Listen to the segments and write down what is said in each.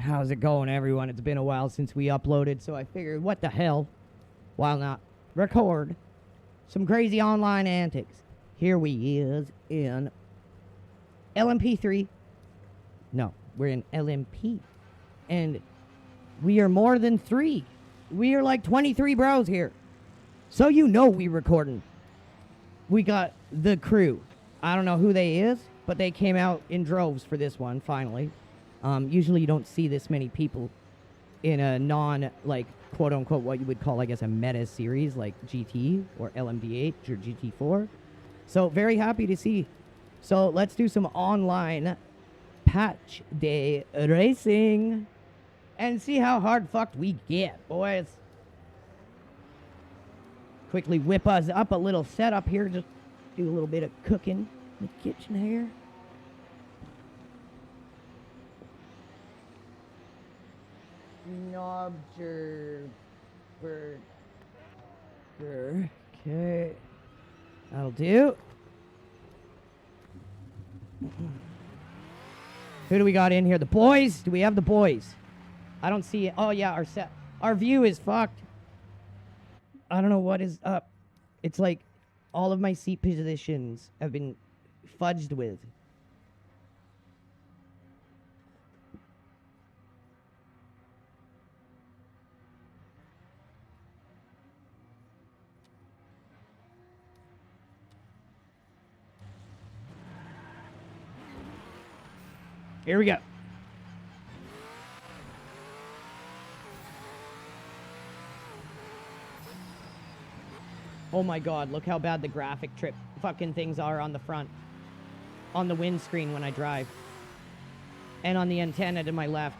How's it going, everyone? It's been a while since we uploaded, so I figured, what the hell? Why not record some crazy online antics? Here we is in LMP3. No, we're in LMP. And we are more than 3. We are like 23 bros here. So you know we recording. We got the crew. I don't know who they is, but they came out in droves for this one, finally. Usually you don't see this many people in a non, like, quote-unquote, what you would call, I guess, a meta series like GT or LMDH or GT4. So very happy to see. So let's do some online patch day racing and see how hard fucked we get, boys. Quickly whip us up a little setup here. Just do a little bit of cooking in the kitchen here. Knobger burger. Okay. That'll do. Who do we got in here? The boys? Do we have the boys? I don't see it. Oh, yeah, our view is fucked. I don't know what is up. It's like all of my seat positions have been fudged with. Here we go. Oh my god, look how bad the graphic trip fucking things are on the front. On the windscreen when I drive. And on the antenna to my left.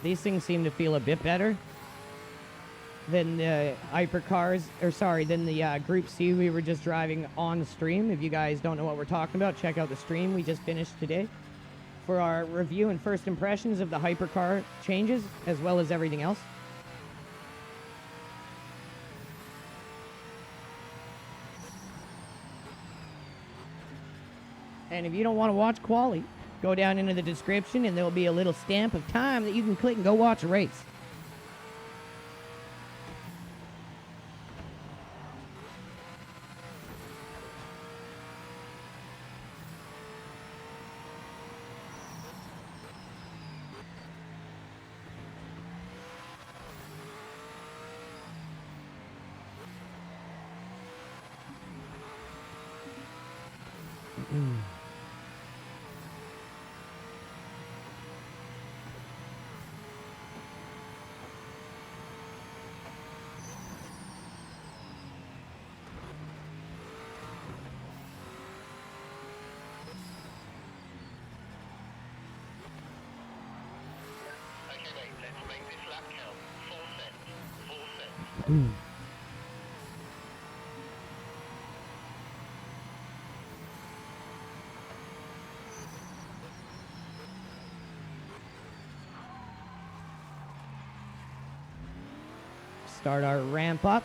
These things seem to feel a bit better than the hypercars, or sorry, than the Group C we were just driving on the stream. If you guys don't know what we're talking about, check out the stream we just finished today for our review and first impressions of the hypercar changes, as well as everything else. And if you don't want to watch quali, go down into the description and there will be a little stamp of time that you can click and go watch a race. Start our ramp up.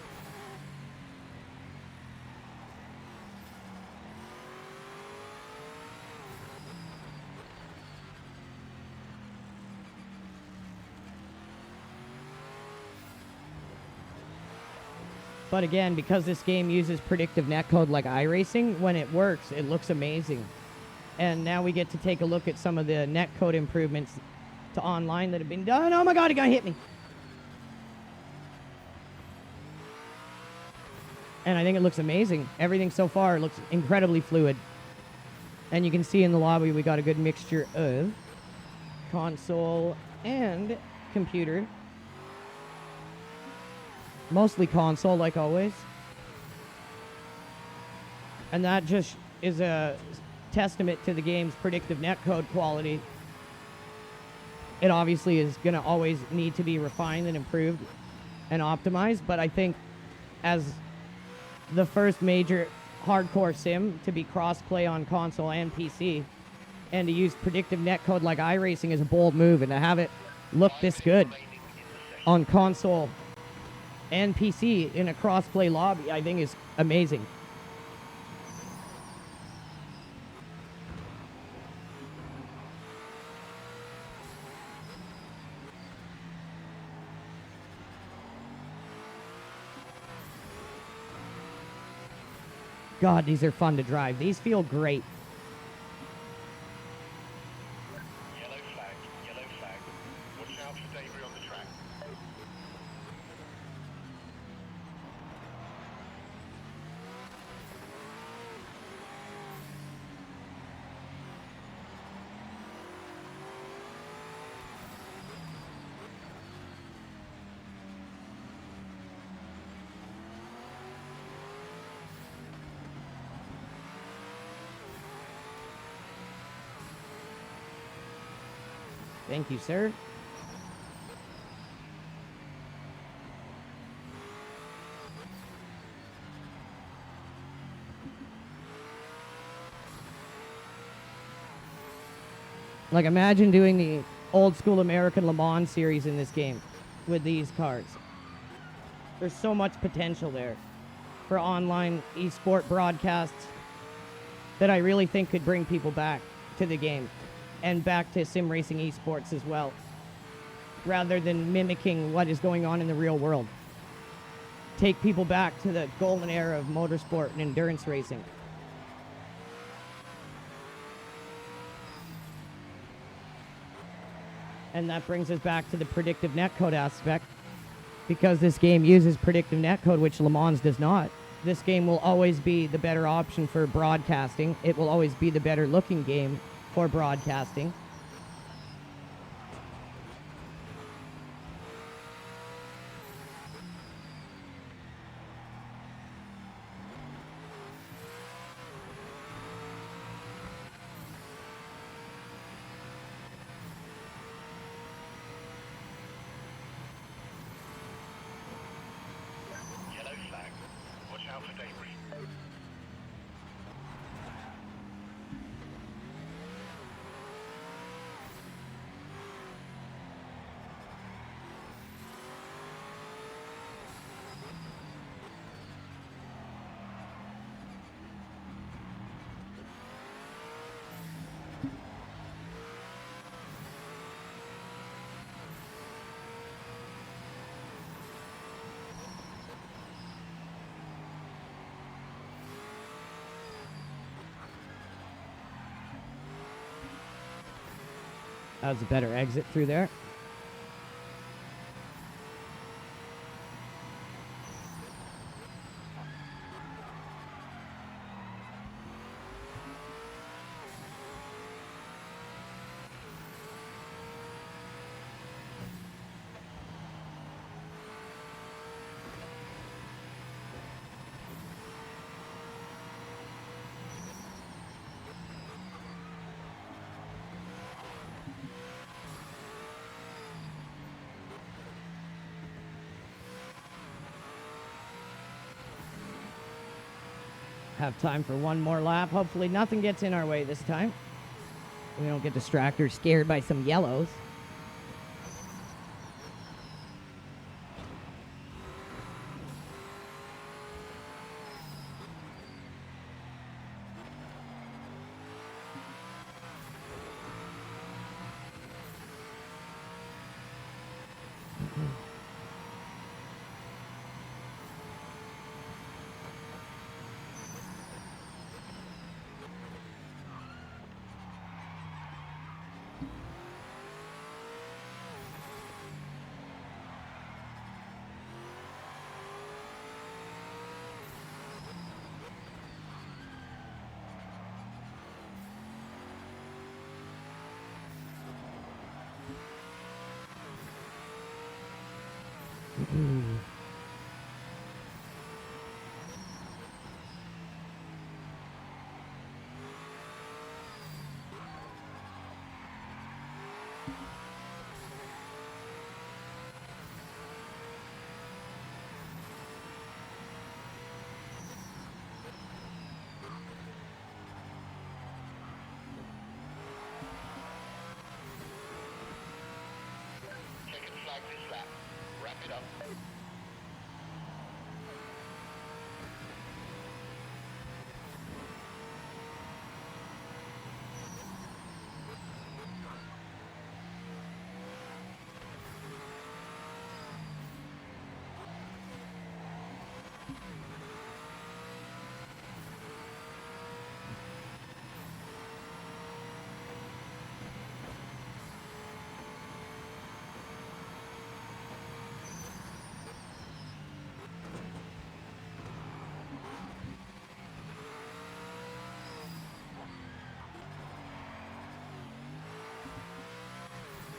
But again, because this game uses predictive netcode like iRacing, when it works, it looks amazing. And now we get to take a look at some of the netcode improvements to online that have been done. Oh my god, a guy hit me. And I think it looks amazing. Everything so far looks incredibly fluid. And you can see in the lobby we got a good mixture of console and computer. Mostly console, like always. And that just is a testament to the game's predictive netcode quality. It obviously is going to always need to be refined and improved and optimized, but I think as the first major hardcore sim to be cross-play on console and PC, and to use predictive netcode like iRacing is a bold move, and to have it look this good on console and PC in a cross-play lobby, I think is amazing. God, these are fun to drive. These feel great. Yellow flag, yellow flag. Watch out for debris on the track. Thank you, sir. Like, imagine doing the old school American Le Mans series in this game with these cars. There's so much potential there for online esport broadcasts that I really think could bring people back to the game and back to sim racing esports as well, rather than mimicking what is going on in the real world. Take people back to the golden era of motorsport and endurance racing. And that brings us back to the predictive netcode aspect, because this game uses predictive netcode, which Le Mans does not. This game will always be the better option for broadcasting. It will always be the better looking game for broadcasting. Yellow flag. Watch out for debris. That was a better exit through there. Have time for one more lap. Hopefully nothing gets in our way this time. We don't get distracted or scared by some yellows. Checkered flag this lap. Speed up.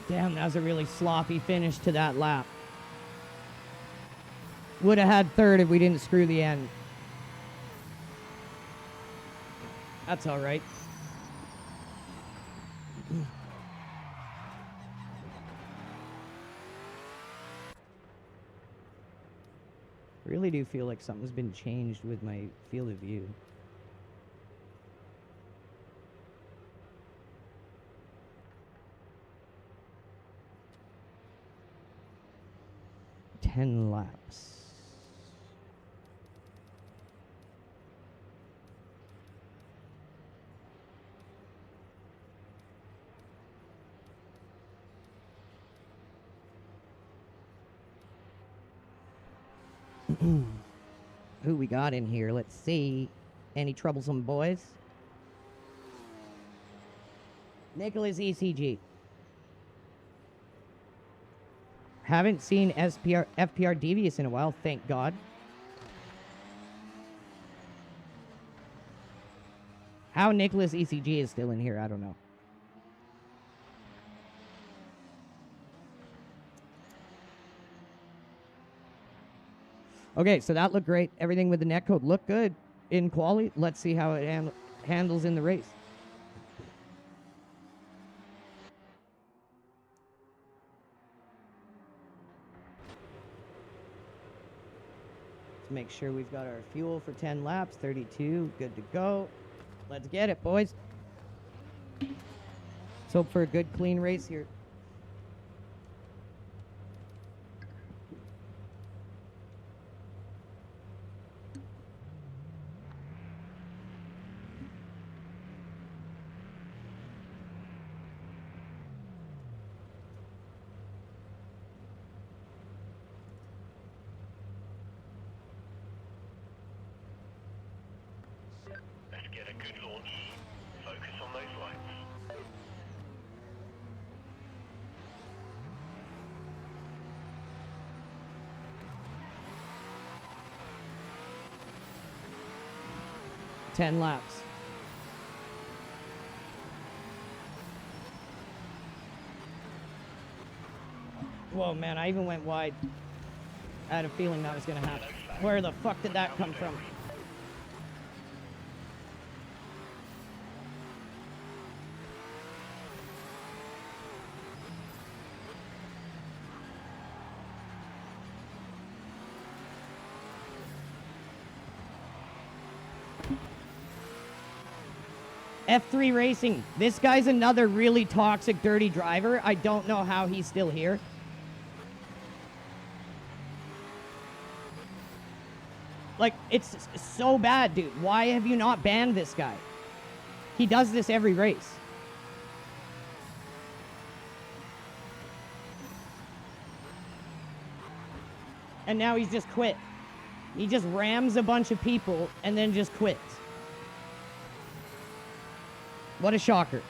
Damn, that was a really sloppy finish to that lap. Would have had third if we didn't screw the end. That's all right. Really do feel like something's been changed with my field of view. Ten laps. Who we got in here? Let's see. Any troublesome boys? Nicholas ECG. Haven't seen FPR Devious in a while, thank God. How Nicholas ECG is still in here, I don't know. Okay, so that looked great. Everything with the netcode looked good in quali. Let's see how it handles in the race. Let's make sure we've got our fuel for 10 laps. 32, good to go. Let's get it, boys. Let's hope for a good, clean race here. Let's get a good launch. Focus on those lights. Ten laps. Whoa, man, I even went wide. I had a feeling that was going to happen. Where the fuck did that come from? F3 Racing. This guy's another really toxic, dirty driver. I don't know how he's still here. Like, it's so bad, dude. Why have you not banned this guy? He does this every race. And now he's just quit. He just rams a bunch of people and then just quits. What a shocker.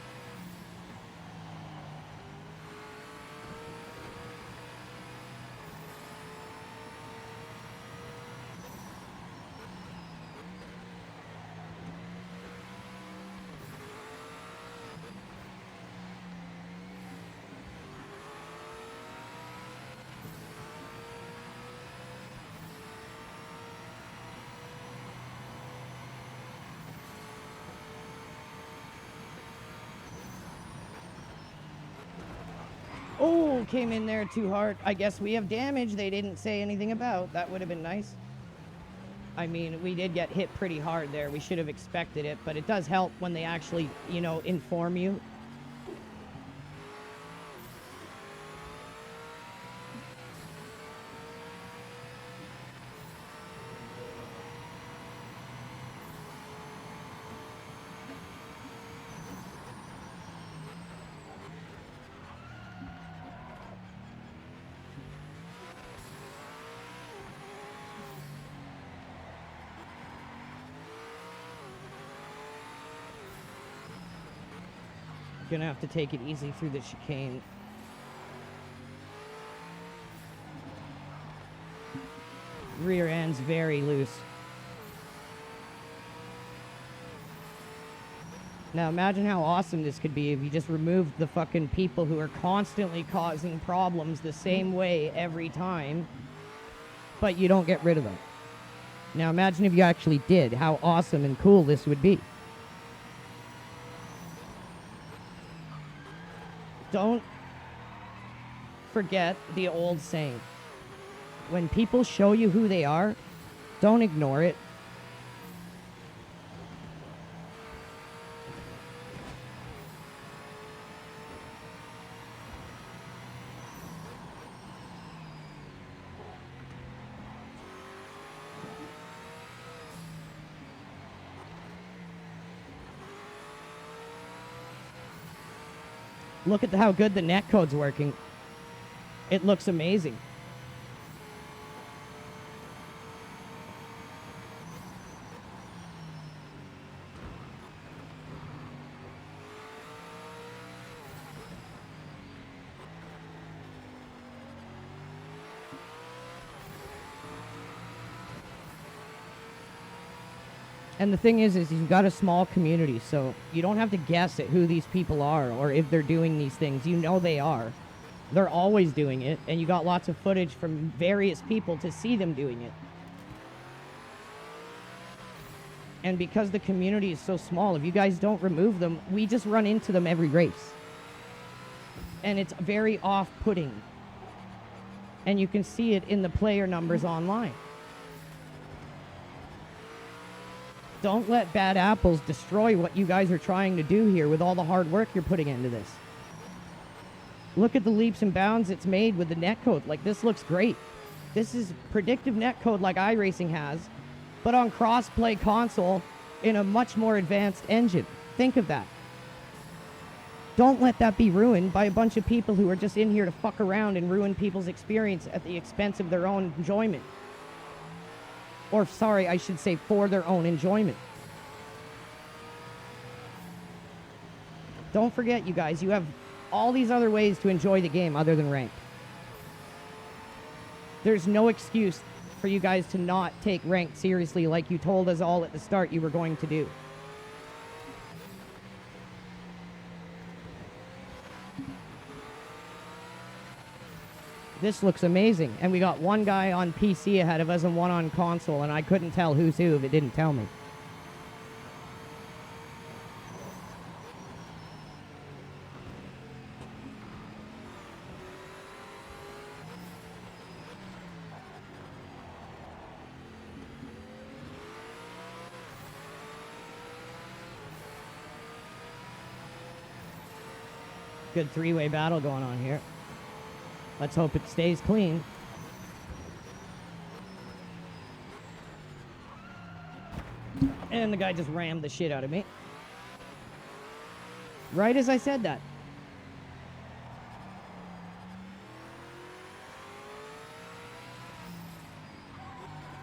Oh, came in there too hard. I guess we have damage they didn't say anything about. That would have been nice. I mean, we did get hit pretty hard there. We should have expected it, but it does help when they actually, you know, inform you. Gonna have to take it easy through the chicane. Rear end's very loose. Now imagine how awesome this could be if you just removed the fucking people who are constantly causing problems the same way every time, but you don't get rid of them. Now imagine if you actually did, how awesome and cool this would be. Don't forget the old saying. When people show you who they are, don't ignore it. Look at how good the netcode's working. It looks amazing. And the thing is you've got a small community, so you don't have to guess at who these people are or if they're doing these things. You know they are. They're always doing it, and you got lots of footage from various people to see them doing it. And because the community is so small, if you guys don't remove them, we just run into them every race. And it's very off-putting. And you can see it in the player numbers online. Don't let bad apples destroy what you guys are trying to do here with all the hard work you're putting into this. Look at the leaps and bounds it's made with the netcode. Like, this looks great. This is predictive netcode like iRacing has, but on cross-play console in a much more advanced engine. Think of that. Don't let that be ruined by a bunch of people who are just in here to fuck around and ruin people's experience at the expense of their own enjoyment. Or, sorry, I should say for their own enjoyment. Don't forget, you guys, you have all these other ways to enjoy the game other than ranked. There's no excuse for you guys to not take ranked seriously like you told us all at the start you were going to do. This looks amazing. And we got one guy on PC ahead of us and one on console, and I couldn't tell who's who if it didn't tell me. Good three-way battle going on here. Let's hope it stays clean. And the guy just rammed the shit out of me. Right as I said that.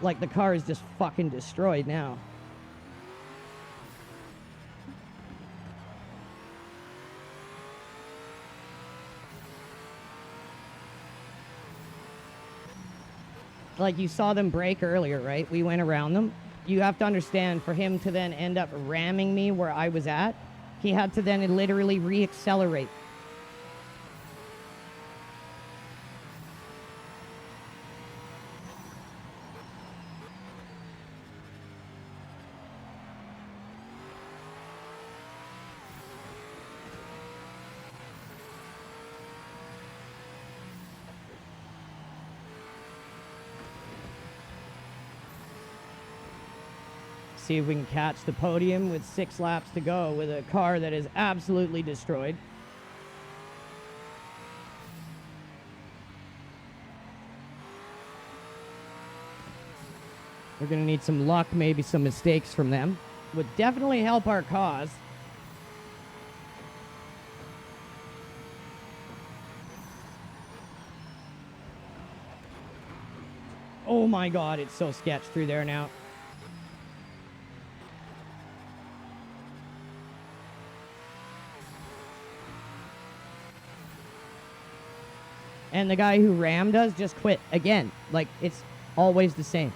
Like, the car is just fucking destroyed now. Like, you saw them break earlier, right? We went around them. You have to understand, for him to then end up ramming me where I was at, he had to then literally re-accelerate. See if we can catch the podium with 6 laps to go with a car that is absolutely destroyed. We're going to need some luck, maybe some mistakes from them. Would definitely help our cause. Oh my god, it's so sketched through there now. And the guy who rammed us just quit again. Like, it's always the same.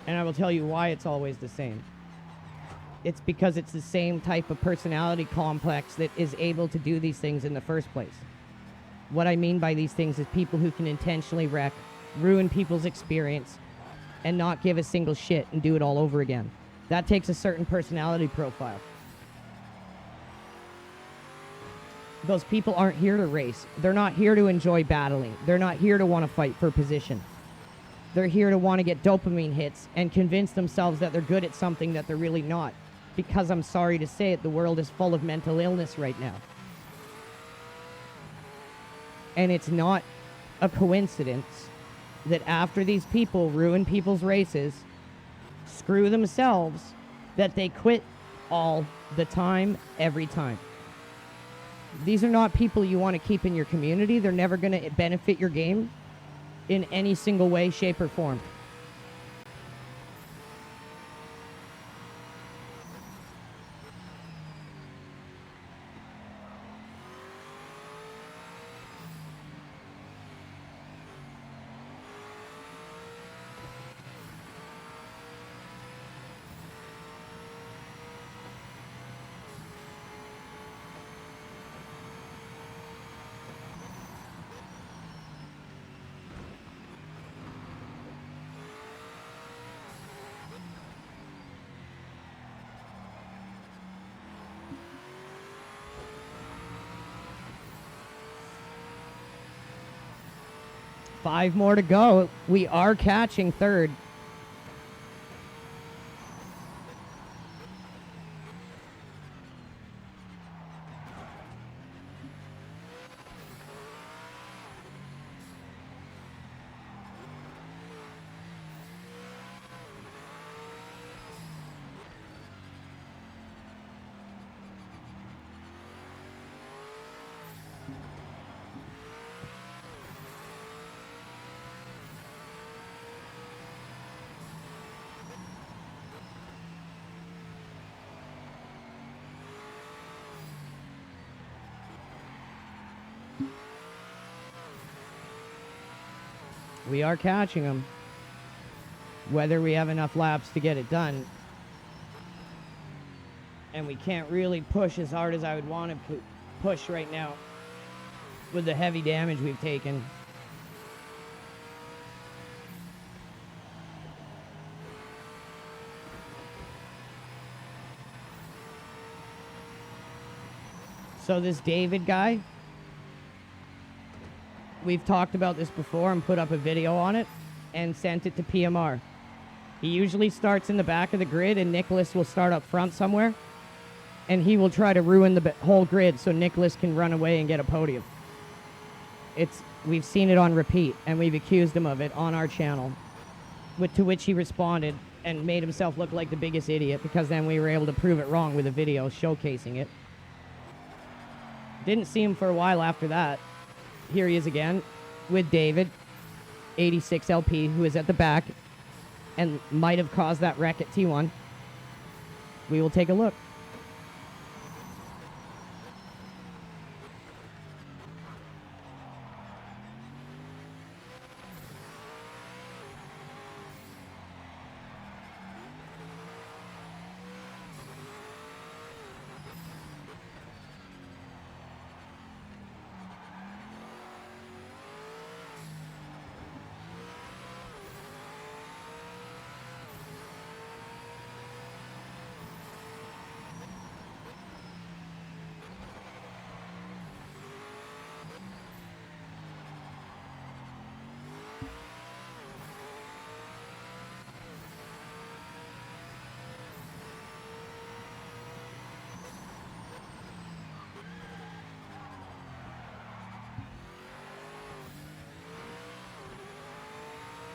And I will tell you why it's always the same. It's because it's the same type of personality complex that is able to do these things in the first place. What I mean by these things is people who can intentionally wreck, ruin people's experience, and not give a single shit and do it all over again. That takes a certain personality profile. Those people aren't here to race. They're not here to enjoy battling. They're not here to want to fight for position. They're here to want to get dopamine hits and convince themselves that they're good at something that they're really not. Because I'm sorry to say it, the world is full of mental illness right now. And it's not a coincidence that after these people ruin people's races, screw themselves, that they quit all the time, every time. These are not people you want to keep in your community. They're never going to benefit your game in any single way, shape, or form. Five more to go. We are catching third. We are catching them. Whether we have enough laps to get it done. And we can't really push as hard as I would want to push right now with the heavy damage we've taken. So this David guy, we've talked about this before and put up a video on it and sent it to PMR. He usually starts in the back of the grid and Nicholas will start up front somewhere and he will try to ruin the whole grid so Nicholas can run away and get a podium. We've seen it on repeat and we've accused him of it on our channel, to which he responded and made himself look like the biggest idiot because then we were able to prove it wrong with a video showcasing it. Didn't see him for a while after that. Here he is again with David, 86 LP, who is at the back and might have caused that wreck at T1. We will take a look.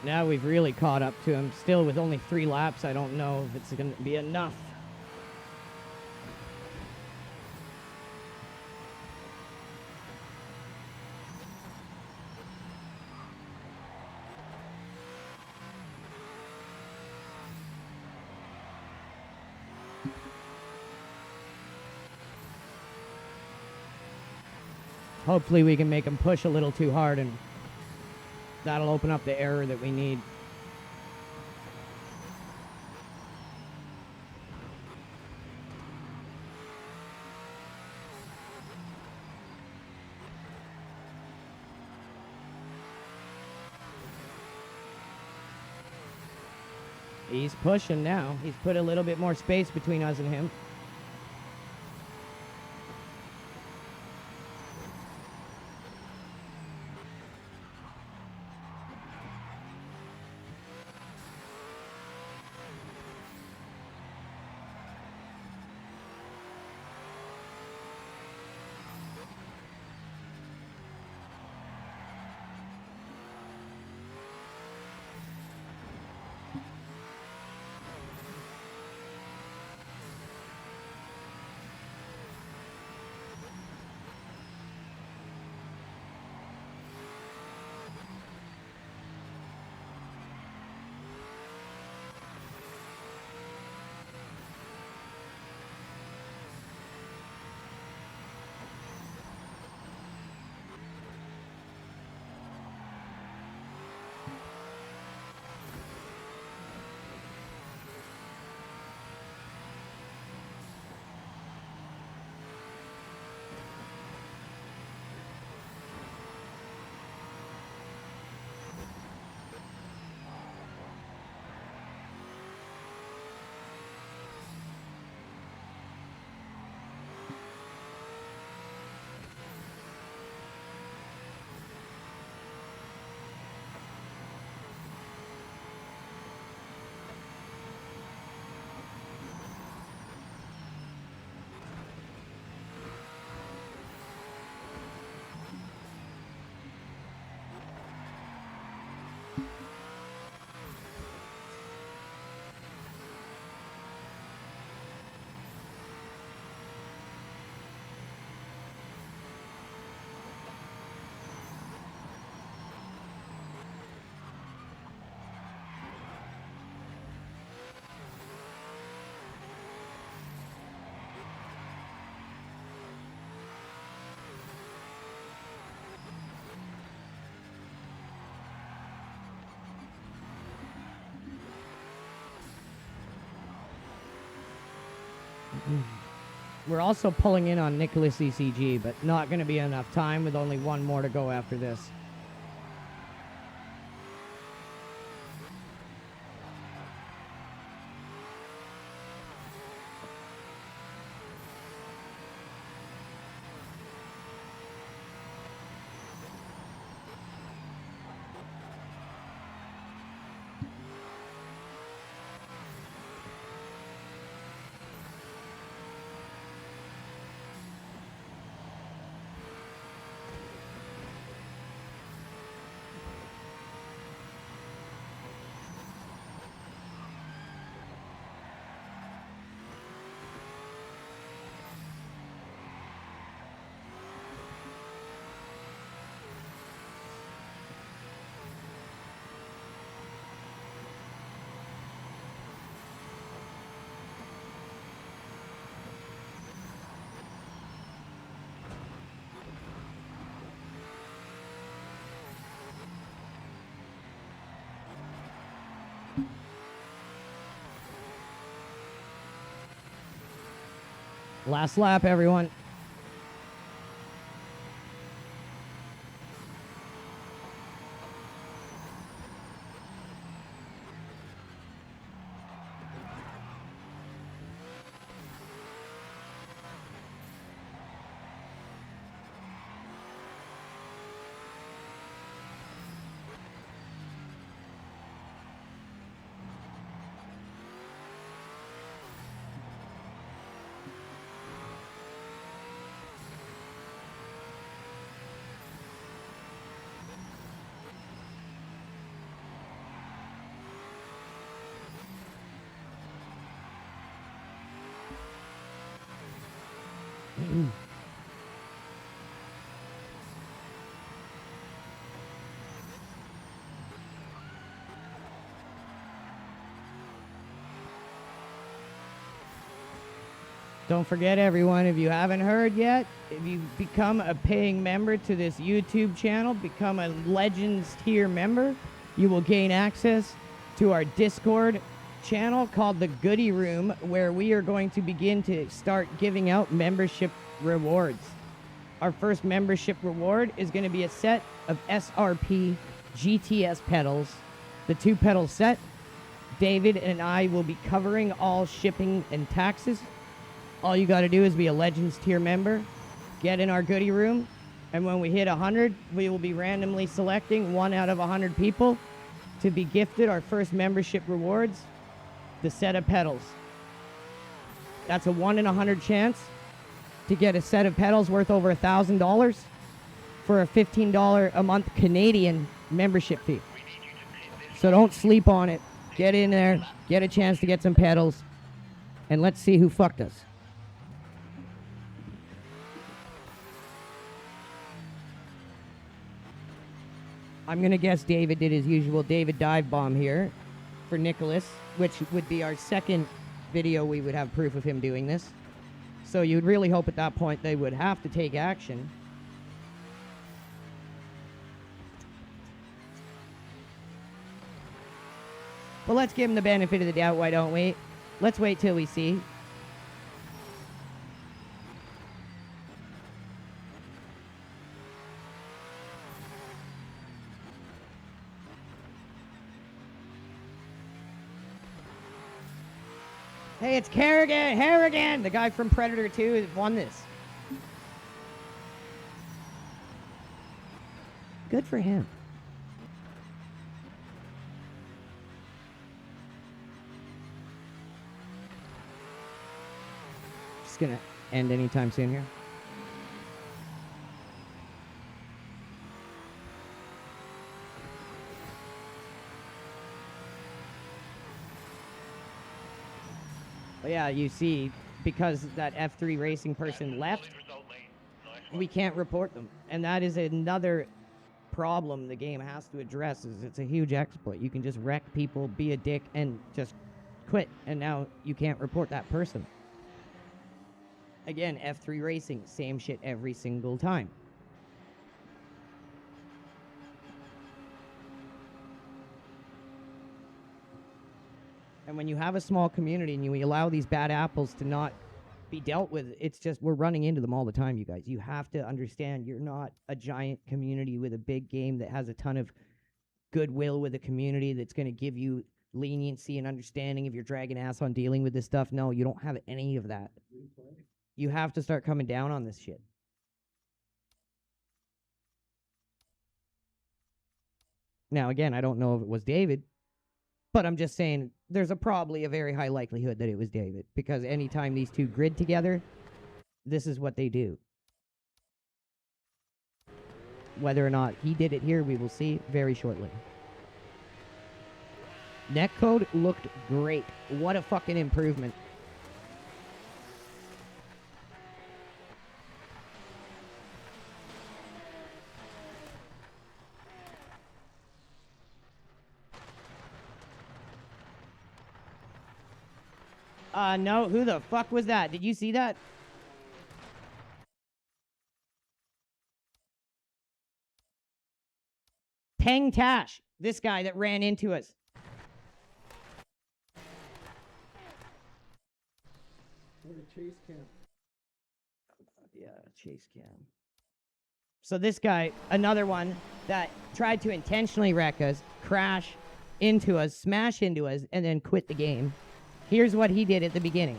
Now we've really caught up to him. Still with only 3 laps, I don't know if it's going to be enough. Hopefully we can make him push a little too hard, and that'll open up the error that we need. He's pushing now. He's put a little bit more space between us and him. We're also pulling in on Nicholas ECG, but not going to be enough time with only one more to go after this. Last lap, everyone. Don't forget, everyone, if you haven't heard yet, if you become a paying member to this YouTube channel, become a Legends tier member, you will gain access to our Discord channel called the Goodie Room, where we are going to begin to start giving out membership rewards. Our first membership reward is going to be a set of SRP GTS pedals, the 2 pedal set. David and I will be covering all shipping and taxes. All you got to do is be a Legends tier member, get in our Goodie Room, and when we hit 100, we will be randomly selecting 1 out of 100 people to be gifted our first membership rewards, the set of pedals. That's a 1 in 100 chance to get a set of pedals worth over $1,000 for a $15 a month Canadian membership fee. So don't sleep on it. Get in there, get a chance to get some pedals, and let's see who fucked us. I'm going to guess David did his usual David dive bomb here for Nicholas, which would be our second video we would have proof of him doing this. So you'd really hope at that point they would have to take action. But let's give him the benefit of the doubt, why don't we? Let's wait till we see. Hey, it's Harrigan, the guy from Predator 2 that won this. Good for him. Just gonna end anytime soon here. But yeah, you see, because that F3 racing person left, we can't report them. And that is another problem the game has to address. Is it's a huge exploit. You can just wreck people, be a dick, and just quit. And now you can't report that person. Again, F3 racing, same shit every single time. And when you have a small community and you allow these bad apples to not be dealt with, it's just we're running into them all the time, you guys. You have to understand you're not a giant community with a big game that has a ton of goodwill with the community that's going to give you leniency and understanding if you're dragging ass on dealing with this stuff. No, you don't have any of that. You have to start coming down on this shit. Now, again, I don't know if it was David, but I'm just saying there's probably a very high likelihood that it was David, because anytime these two grid together, this is what they do. Whether or not he did it here, we will see very shortly. Netcode looked great. What a fucking improvement. No, who the fuck was that? Did you see that? Peng Tash, this guy that ran into us. Chase cam. Yeah, chase cam. So this guy, another one that tried to intentionally wreck us, crash into us, smash into us, and then quit the game. Here's what he did at the beginning.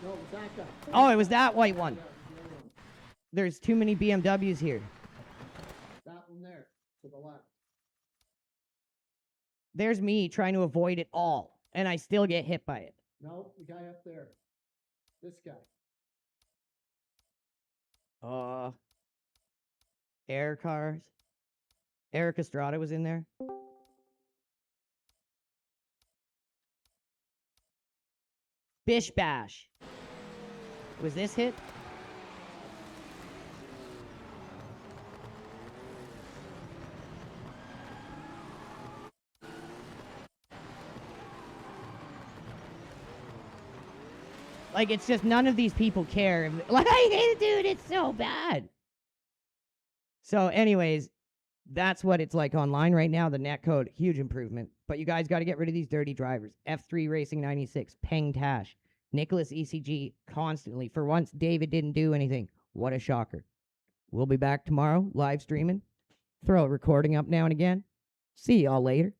No, it was that guy. Oh, it was that white one. There's too many BMWs here. That one there, to the left. There's me trying to avoid it all, and I still get hit by it. No, the guy up there. This guy. Air cars. Eric Estrada was in there. Bish Bash. Was this hit? Like, it's just none of these people care. Like, dude, it's so bad. So, anyways, that's what it's like online right now. The netcode, huge improvement. But you guys got to get rid of these dirty drivers. F3 Racing 96, Peng Tash, Nicholas ECG, constantly. For once, David didn't do anything. What a shocker. We'll be back tomorrow, live streaming. Throw a recording up now and again. See y'all later.